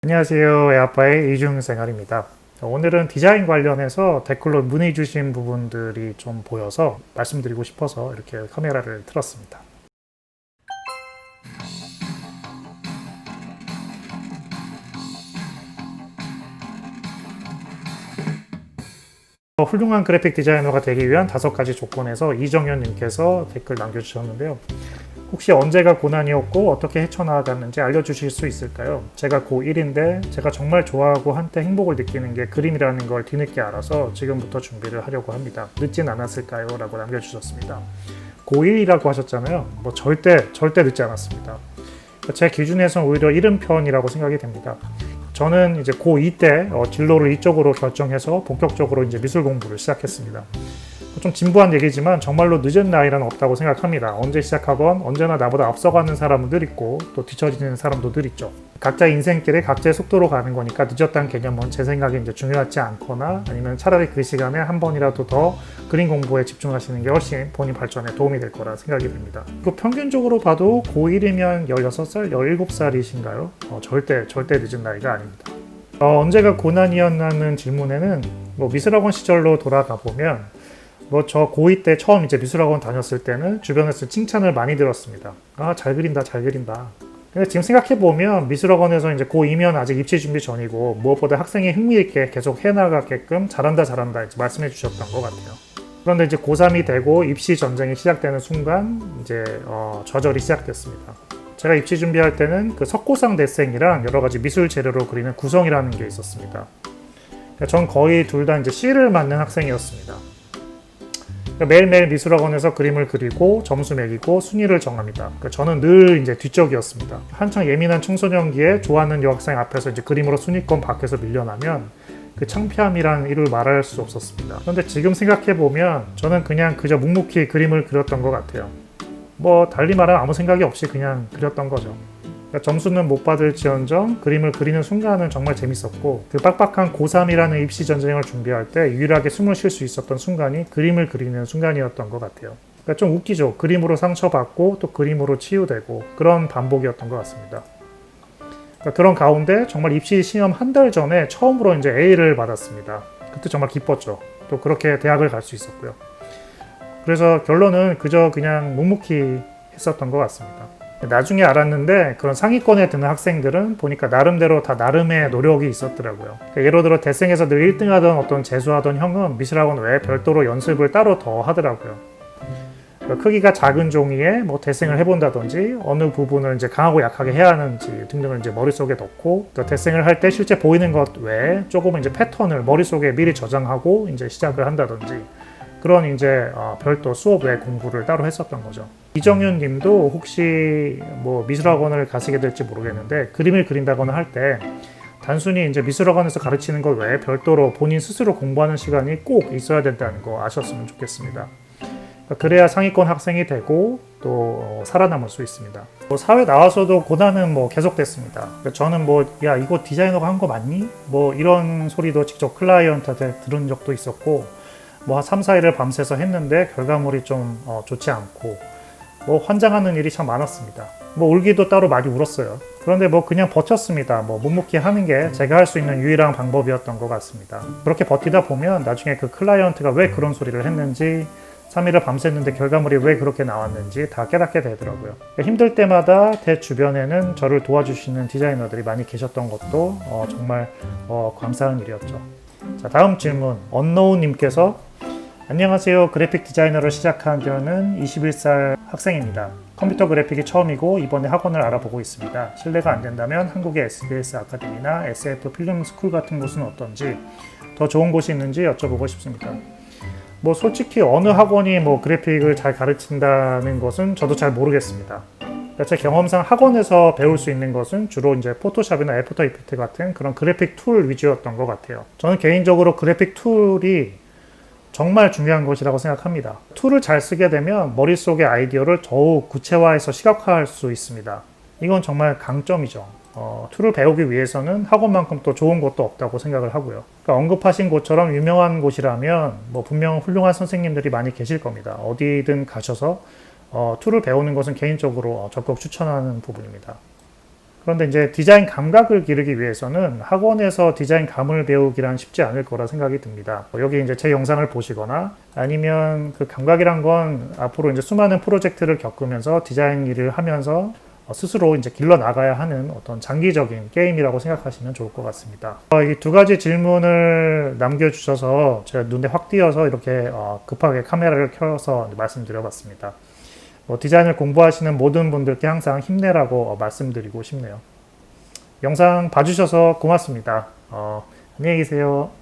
안녕하세요. 에아빠의 이중생활입니다. 오늘은 디자인 관련해서 댓글로 문의 주신 부분들이 좀 보여서 말씀드리고 싶어서 이렇게 카메라를 틀었습니다. 훌륭한 그래픽 디자이너가 되기 위한 5가지 조건에서 이정현님께서 댓글 남겨주셨는데요. 혹시 언제가 고난이었고 어떻게 헤쳐나갔는지 알려주실 수 있을까요? 제가 고1인데 제가 정말 좋아하고 한때 행복을 느끼는 게 그림이라는 걸 뒤늦게 알아서 지금부터 준비를 하려고 합니다. 늦진 않았을까요? 라고 남겨주셨습니다. 고1이라고 하셨잖아요. 절대 늦지 않았습니다. 제 기준에서는 오히려 이른 편이라고 생각이 됩니다. 저는 이제 고2 때 진로를 이쪽으로 결정해서 본격적으로 이제 미술 공부를 시작했습니다. 좀 진부한 얘기지만 정말로 늦은 나이란 없다고 생각합니다. 언제 시작하건 언제나 나보다 앞서가는 사람은 늘 있고 또 뒤처지는 사람도 늘 있죠. 각자 인생길에 각자의 속도로 가는 거니까 늦었다는 개념은 제 생각에 이제 중요하지 않거나 아니면 차라리 그 시간에 한 번이라도 더 그림 공부에 집중하시는 게 훨씬 본인 발전에 도움이 될 거라 생각이 듭니다. 그 평균적으로 봐도 고1이면 16살, 17살이신가요? 절대 늦은 나이가 아닙니다. 언제가 고난이었냐는 질문에는 미술학원 시절로 돌아가 보면 저 고2 때 처음 이제 미술학원 다녔을 때는 주변에서 칭찬을 많이 들었습니다. 잘 그린다. 근데 지금 생각해보면 미술학원에서 이제 고2면 아직 입시 준비 전이고 무엇보다 학생이 흥미있게 계속 해나가게끔 잘한다 이제 말씀해 주셨던 것 같아요. 그런데 이제 고3이 되고 입시 전쟁이 시작되는 순간 이제 좌절이 시작됐습니다. 제가 입시 준비할 때는 그 석고상 데생이랑 여러 가지 미술 재료로 그리는 구성이라는 게 있었습니다. 전 거의 둘 다 이제 C를 맞는 학생이었습니다. 매일매일 미술학원에서 그림을 그리고 점수 매기고 순위를 정합니다. 저는 늘 이제 뒤쪽이었습니다. 한창 예민한 청소년기에 좋아하는 여학생 앞에서 이제 그림으로 순위권 밖에서 밀려나면 그 창피함이란 이를 말할 수 없었습니다. 그런데 지금 생각해보면 저는 그냥 그저 묵묵히 그림을 그렸던 것 같아요. 달리 말하면 아무 생각이 없이 그냥 그렸던 거죠. 점수는 못 받을지언정 그림을 그리는 순간은 정말 재밌었고 그 빡빡한 고3이라는 입시 전쟁을 준비할 때 유일하게 숨을 쉴 수 있었던 순간이 그림을 그리는 순간이었던 것 같아요. 좀 웃기죠. 그림으로 상처받고 또 그림으로 치유되고 그런 반복이었던 것 같습니다. 그런 가운데 정말 입시 시험 한 달 전에 처음으로 이제 A를 받았습니다. 그때 정말 기뻤죠. 또 그렇게 대학을 갈 수 있었고요. 그래서 결론은 그저 그냥 묵묵히 했었던 것 같습니다. 나중에 알았는데 그런 상위권에 드는 학생들은 보니까 나름대로 다 나름의 노력이 있었더라고요. 예를 들어 대생에서 늘 1등 하던 어떤 재수하던 형은 미술학원 외에 별도로 연습을 따로 더 하더라고요. 크기가 작은 종이에 대생을 해본다든지 어느 부분을 이제 강하고 약하게 해야 하는지 등등을 이제 머릿속에 넣고 또 대생을 할 때 실제 보이는 것 외에 조금 이제 패턴을 머릿속에 미리 저장하고 이제 시작을 한다든지 그런 이제 별도 수업 외 공부를 따로 했었던 거죠. 이정윤 님도 혹시 미술학원을 가시게 될지 모르겠는데 그림을 그린다거나 할 때 단순히 이제 미술학원에서 가르치는 것 외에 별도로 본인 스스로 공부하는 시간이 꼭 있어야 된다는 거 아셨으면 좋겠습니다. 그래야 상위권 학생이 되고 또 살아남을 수 있습니다. 사회 나와서도 고난은 계속됐습니다. 저는 야 이거 디자이너가 한 거 맞니? 이런 소리도 직접 클라이언트한테 들은 적도 있었고 3, 4일을 밤새서 했는데 결과물이 좀 좋지 않고 환장하는 일이 참 많았습니다. 울기도 따로 많이 울었어요. 그런데 그냥 버텼습니다. 묵묵히 하는 게 제가 할 수 있는 유일한 방법이었던 것 같습니다. 그렇게 버티다 보면 나중에 그 클라이언트가 왜 그런 소리를 했는지 3일을 밤샜는데 결과물이 왜 그렇게 나왔는지 다 깨닫게 되더라고요. 힘들 때마다 제 주변에는 저를 도와주시는 디자이너들이 많이 계셨던 것도 정말 감사한 일이었죠. 자, 다음 질문. 언노우님께서 안녕하세요. 그래픽 디자이너를 시작한 저는 21살 학생입니다. 컴퓨터 그래픽이 처음이고 이번에 학원을 알아보고 있습니다. 실례가 안 된다면 한국의 SBS 아카데미나 SF 필름 스쿨 같은 곳은 어떤지 더 좋은 곳이 있는지 여쭤보고 싶습니다. 솔직히 어느 학원이 그래픽을 잘 가르친다는 것은 저도 잘 모르겠습니다. 제 경험상 학원에서 배울 수 있는 것은 주로 이제 포토샵이나 애프터 이펙트 같은 그런 그래픽 툴 위주였던 것 같아요. 저는 개인적으로 그래픽 툴이 정말 중요한 것이라고 생각합니다. 툴을 잘 쓰게 되면 머릿속의 아이디어를 더욱 구체화해서 시각화할 수 있습니다. 이건 정말 강점이죠. 툴을 배우기 위해서는 학원만큼 또 좋은 곳도 없다고 생각을 하고요. 언급하신 곳처럼 유명한 곳이라면 분명 훌륭한 선생님들이 많이 계실 겁니다. 어디든 가셔서 툴을 배우는 것은 개인적으로 적극 추천하는 부분입니다. 그런데 이제 디자인 감각을 기르기 위해서는 학원에서 디자인 감을 배우기란 쉽지 않을 거라 생각이 듭니다. 여기 이제 제 영상을 보시거나 아니면 그 감각이란 건 앞으로 이제 수많은 프로젝트를 겪으면서 디자인 일을 하면서 스스로 이제 길러 나가야 하는 어떤 장기적인 게임이라고 생각하시면 좋을 것 같습니다. 이 두 가지 질문을 남겨주셔서 제가 눈에 확 띄어서 이렇게 급하게 카메라를 켜서 말씀드려봤습니다. 디자인을 공부하시는 모든 분들께 항상 힘내라고 말씀드리고 싶네요. 영상 봐주셔서 고맙습니다. 안녕히 계세요.